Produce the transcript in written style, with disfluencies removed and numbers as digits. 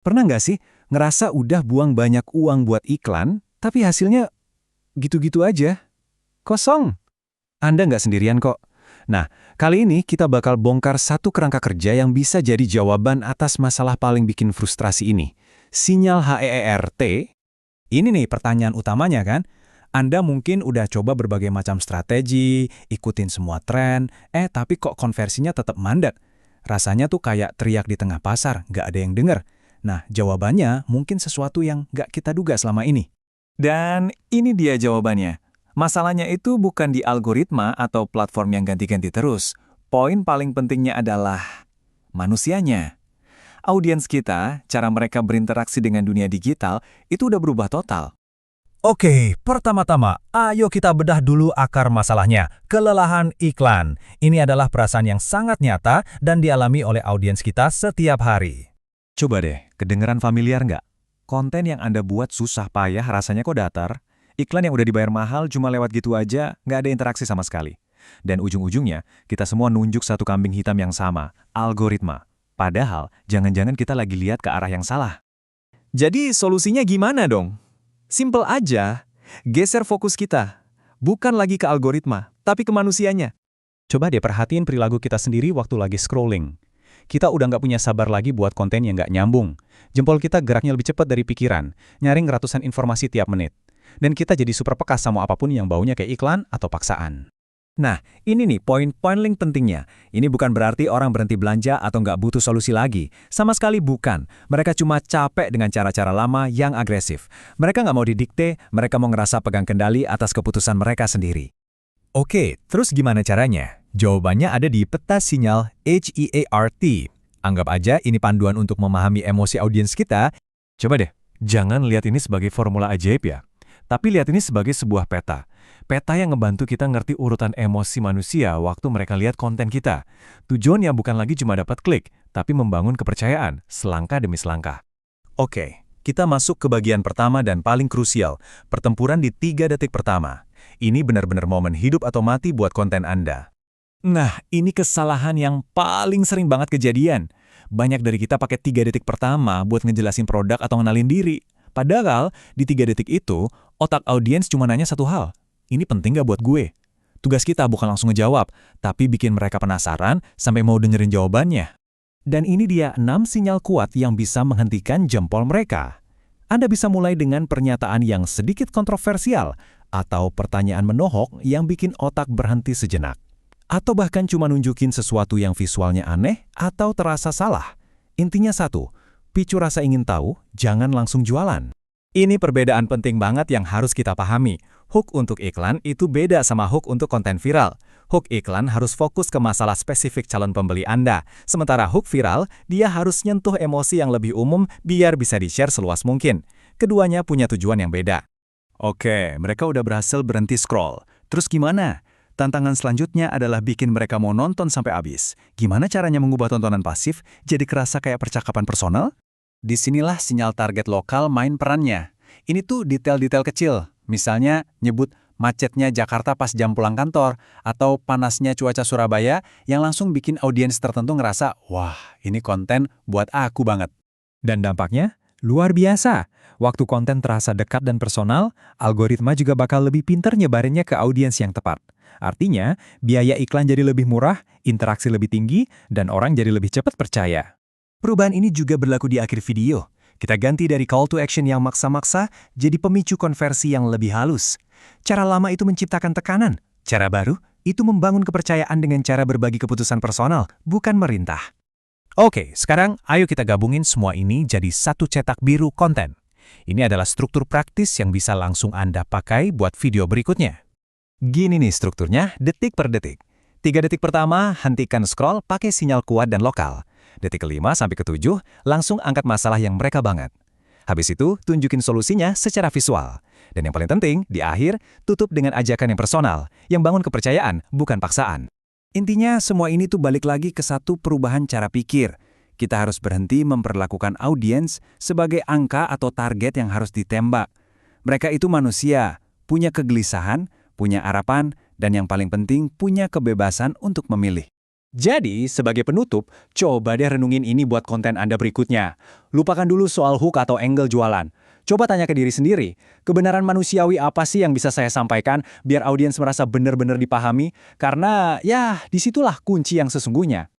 Pernah nggak sih ngerasa udah buang banyak uang buat iklan, tapi hasilnya gitu-gitu aja? Kosong. Anda nggak sendirian kok. Nah, kali ini kita bakal bongkar satu kerangka kerja yang bisa jadi jawaban atas masalah paling bikin frustrasi ini. Sinyal HEERT. Ini nih pertanyaan utamanya kan? Anda mungkin udah coba berbagai macam strategi, ikutin semua tren, tapi kok konversinya tetap mandat. Rasanya tuh kayak teriak di tengah pasar, nggak ada yang denger. Nah, jawabannya mungkin sesuatu yang nggak kita duga selama ini. Dan ini dia jawabannya. Masalahnya itu bukan di algoritma atau platform yang ganti-ganti terus. Poin paling pentingnya adalah manusianya. Audiens kita, cara mereka berinteraksi dengan dunia digital, itu udah berubah total. Oke, pertama-tama, ayo kita bedah dulu akar masalahnya, kelelahan iklan. Ini adalah perasaan yang sangat nyata dan dialami oleh audiens kita setiap hari. Coba deh, kedengeran familiar nggak? Konten yang Anda buat susah payah rasanya kok datar. Iklan yang udah dibayar mahal cuma lewat gitu aja, nggak ada interaksi sama sekali. Dan ujung-ujungnya, kita semua nunjuk satu kambing hitam yang sama, algoritma. Padahal, jangan-jangan kita lagi lihat ke arah yang salah. Jadi, solusinya gimana dong? Simple aja, geser fokus kita. Bukan lagi ke algoritma, tapi ke manusianya. Coba deh perhatiin perilaku kita sendiri waktu lagi scrolling. Kita udah nggak punya sabar lagi buat konten yang nggak nyambung. Jempol kita geraknya lebih cepat dari pikiran, nyaring ratusan informasi tiap menit. Dan kita jadi super peka sama apapun yang baunya kayak iklan atau paksaan. Nah, ini nih poin-poin link pentingnya. Ini bukan berarti orang berhenti belanja atau nggak butuh solusi lagi. Sama sekali bukan. Mereka cuma capek dengan cara-cara lama yang agresif. Mereka nggak mau didikte, mereka mau ngerasa pegang kendali atas keputusan mereka sendiri. Oke, terus gimana caranya? Jawabannya ada di peta sinyal HEART. Anggap aja ini panduan untuk memahami emosi audiens kita. Coba deh, jangan lihat ini sebagai formula ajaib ya. Tapi lihat ini sebagai sebuah peta. Peta yang ngebantu kita ngerti urutan emosi manusia waktu mereka lihat konten kita. Tujuannya bukan lagi cuma dapat klik, tapi membangun kepercayaan, selangkah demi selangkah. Oke, kita masuk ke bagian pertama dan paling krusial, pertempuran di 3 detik pertama. Ini benar-benar momen hidup atau mati buat konten Anda. Nah, ini kesalahan yang paling sering banget kejadian. Banyak dari kita pakai 3 detik pertama buat ngejelasin produk atau ngenalin diri. Padahal, di 3 detik itu, otak audiens cuma nanya satu hal. Ini penting gak buat gue? Tugas kita bukan langsung ngejawab, tapi bikin mereka penasaran sampai mau dengerin jawabannya. Dan ini dia 6 sinyal kuat yang bisa menghentikan jempol mereka. Anda bisa mulai dengan pernyataan yang sedikit kontroversial, atau pertanyaan menohok yang bikin otak berhenti sejenak. Atau bahkan cuma nunjukin sesuatu yang visualnya aneh atau terasa salah. Intinya satu, picu rasa ingin tahu, jangan langsung jualan. Ini perbedaan penting banget yang harus kita pahami. Hook untuk iklan itu beda sama hook untuk konten viral. Hook iklan harus fokus ke masalah spesifik calon pembeli Anda. Sementara hook viral, dia harus nyentuh emosi yang lebih umum biar bisa di-share seluas mungkin. Keduanya punya tujuan yang beda. Oke, mereka udah berhasil berhenti scroll. Terus gimana? Tantangan selanjutnya adalah bikin mereka mau nonton sampai habis. Gimana caranya mengubah tontonan pasif jadi kerasa kayak percakapan personal? Disinilah sinyal target lokal main perannya. Ini tuh detail-detail kecil. Misalnya nyebut macetnya Jakarta pas jam pulang kantor, atau panasnya cuaca Surabaya yang langsung bikin audiens tertentu ngerasa, wah ini konten buat aku banget. Dan dampaknya luar biasa. Waktu konten terasa dekat dan personal, algoritma juga bakal lebih pintar nyebarinnya ke audiens yang tepat. Artinya, biaya iklan jadi lebih murah, interaksi lebih tinggi, dan orang jadi lebih cepat percaya. Perubahan ini juga berlaku di akhir video. Kita ganti dari call to action yang maksa-maksa jadi pemicu konversi yang lebih halus. Cara lama itu menciptakan tekanan. Cara baru itu membangun kepercayaan dengan cara berbagi keputusan personal, bukan merintah. Oke, sekarang ayo kita gabungin semua ini jadi satu cetak biru konten. Ini adalah struktur praktis yang bisa langsung Anda pakai buat video berikutnya. Gini nih strukturnya, detik per detik. 3 detik pertama, hentikan scroll pakai sinyal kuat dan lokal. Detik ke-5 sampai ke-7, langsung angkat masalah yang mereka banget. Habis itu, tunjukin solusinya secara visual. Dan yang paling penting, di akhir, tutup dengan ajakan yang personal, yang bangun kepercayaan, bukan paksaan. Intinya, semua ini tuh balik lagi ke satu perubahan cara pikir. Kita harus berhenti memperlakukan audiens sebagai angka atau target yang harus ditembak. Mereka itu manusia, punya kegelisahan, punya harapan, dan yang paling penting, punya kebebasan untuk memilih. Jadi, sebagai penutup, coba deh renungin ini buat konten Anda berikutnya. Lupakan dulu soal hook atau angle jualan. Coba tanya ke diri sendiri, kebenaran manusiawi apa sih yang bisa saya sampaikan biar audiens merasa benar-benar dipahami? Karena, ya, disitulah kunci yang sesungguhnya.